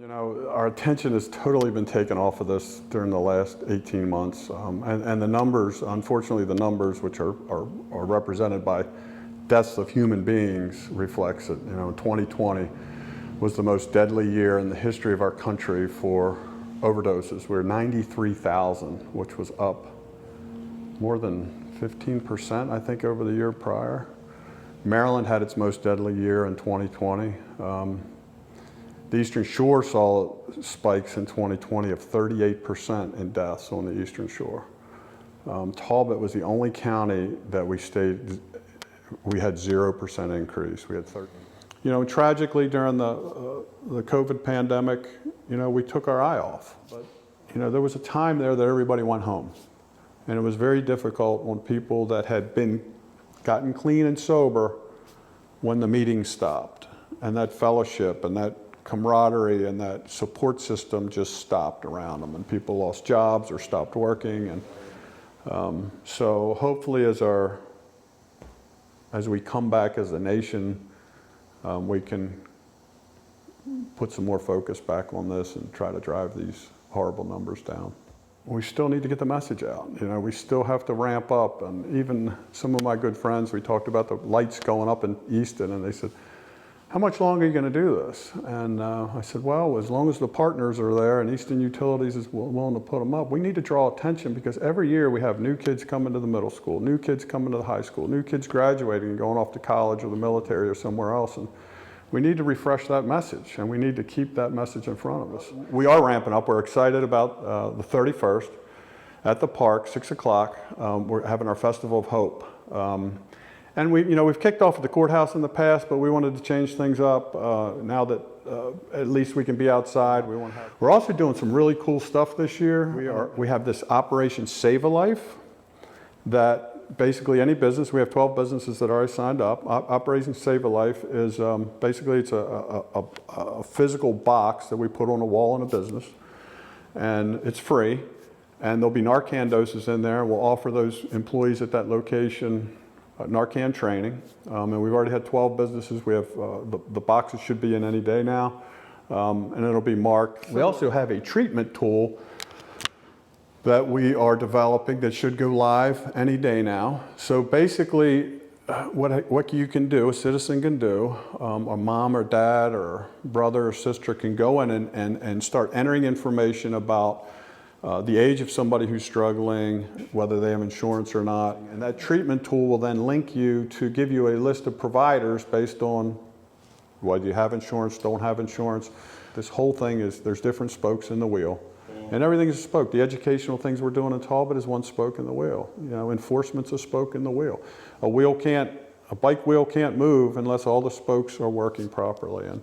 You know, our attention has totally been taken off of this during the last 18 months. And the numbers, unfortunately the numbers, which are represented by deaths of human beings, reflects it. You know, 2020 was the most deadly year in the history of our country for overdoses. We're 93,000, which was up more than 15%, I think, over the year prior. Maryland had its most deadly year in 2020. The Eastern Shore saw spikes in 2020 of 38% in deaths on the Eastern Shore. Talbot was the only county that we had 0% increase. We had 13. You know, tragically during the COVID pandemic, you know, we took our eye off. But, you know, there was a time there that everybody went home. And it was very difficult on people that had gotten clean and sober when the meetings stopped. And that fellowship and that camaraderie and that support system just stopped around them, and people lost jobs or stopped working. And so hopefully as we come back as a nation, we can put some more focus back on this and try to drive these horrible numbers down. We still need to get the message out. You know, we still have to ramp up. And even some of my good friends, we talked about the lights going up in Easton, and they said, how much longer are you going to do this? And I said, well, as long as the partners are there and Easton Utilities is willing to put them up, we need to draw attention, because every year we have new kids coming to the middle school, new kids coming to the high school, new kids graduating and going off to college or the military or somewhere else. And we need to refresh that message, and we need to keep that message in front of us. We are ramping up. We're excited about the 31st at the park, 6 o'clock. We're having our Festival of Hope. And we've kicked off at the courthouse in the past, but we wanted to change things up now that at least we can be outside. We're also doing some really cool stuff this year. We have this Operation Save a Life that basically any business, we have 12 businesses that are already signed up. Operation Save a Life is basically it's a physical box that we put on a wall in a business, and it's free. And there'll be Narcan doses in there. We'll offer those employees at that location Narcan training, and we've already had 12 businesses. We have the boxes should be in any day now, and it'll be marked. We also have a treatment tool that we are developing that should go live any day now. So basically, what you can do, a citizen can do, a mom or dad or brother or sister can go in and start entering information about the age of somebody who's struggling, whether they have insurance or not. And that treatment tool will then link you to give you a list of providers based on whether you have insurance, don't have insurance. This whole thing is, there's different spokes in the wheel. And everything is a spoke. The educational things we're doing in Talbot is one spoke in the wheel. You know, enforcement's a spoke in the wheel. A bike wheel can't move unless all the spokes are working properly. And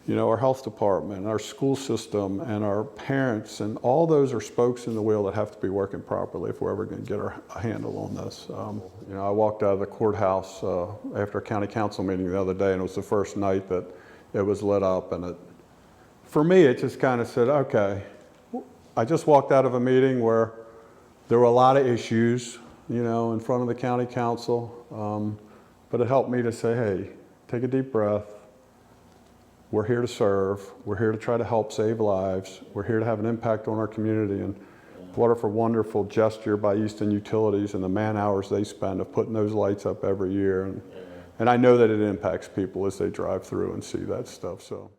you know, our health department, our school system, and our parents, and all those are spokes in the wheel that have to be working properly if we're ever going to get a handle on this. You know, I walked out of the courthouse after a county council meeting the other day, and it was the first night that it was lit up. And for me, it just kind of said, okay, I just walked out of a meeting where there were a lot of issues, you know, in front of the county council, but it helped me to say, hey, take a deep breath. We're here to serve. We're here to try to help save lives. We're here to have an impact on our community. And what a wonderful gesture by Easton Utilities and the man hours they spend of putting those lights up every year. And I know that it impacts people as they drive through and see that stuff. So.